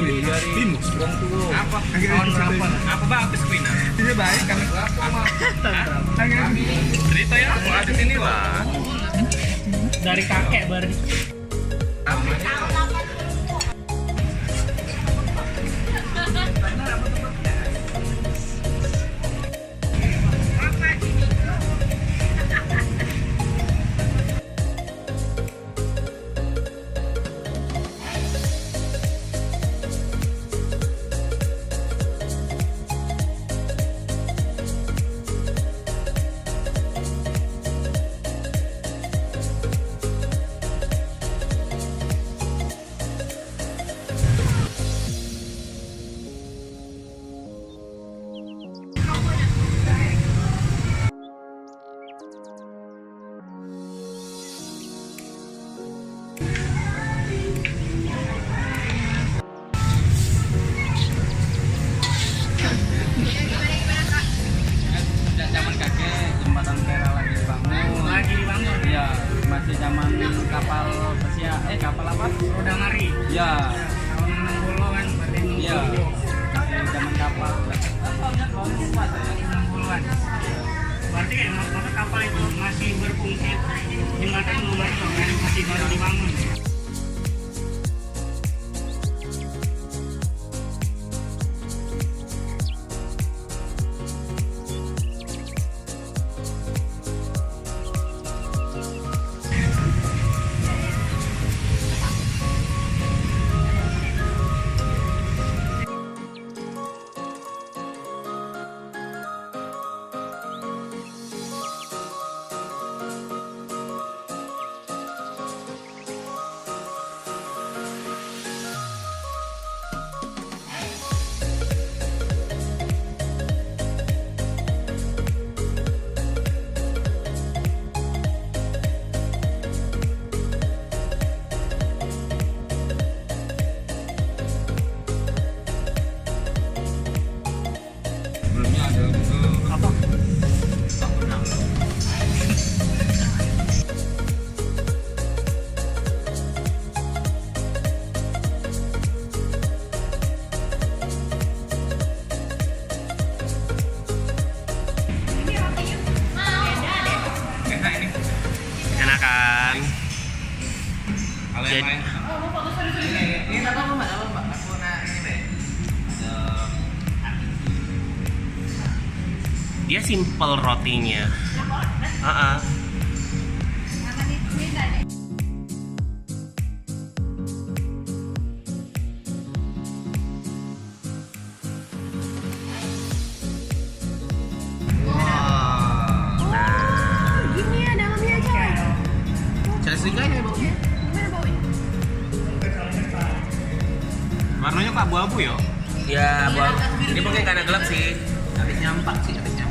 Timus. Apa? Tahun berapa? Apa bagus Kuliner? Ini baik kan? Cerita ya, aku ada sini lah. Dari kakek baru. Zaman kakek, jembatan Pera lagi dibangun. Iya, masih zaman kapal pesiar. Kapal apa? Udah ngari. Iya. Tahun 60-an berarti. Iya. Masih zaman kapal. Tahunnya tahun lupa saya. 60-an. Berarti masa kapal itu masih berfungsi, jembatan belum ada, masih baru dibangun. Sebelumnya ada Apa? tak pernah. Enak ini. Enak kan? Kalau yang lain. Ini apa mbak? Aku nak ini deh. Dia simple rotinya. Gini ya dalamnya aja. Cara seriganya baunya. Gimana baunya? Warnanya kok abu-abu ya? Ya, ini mungkin karena gelap sih. Habis nyampak sih, habis nyampak.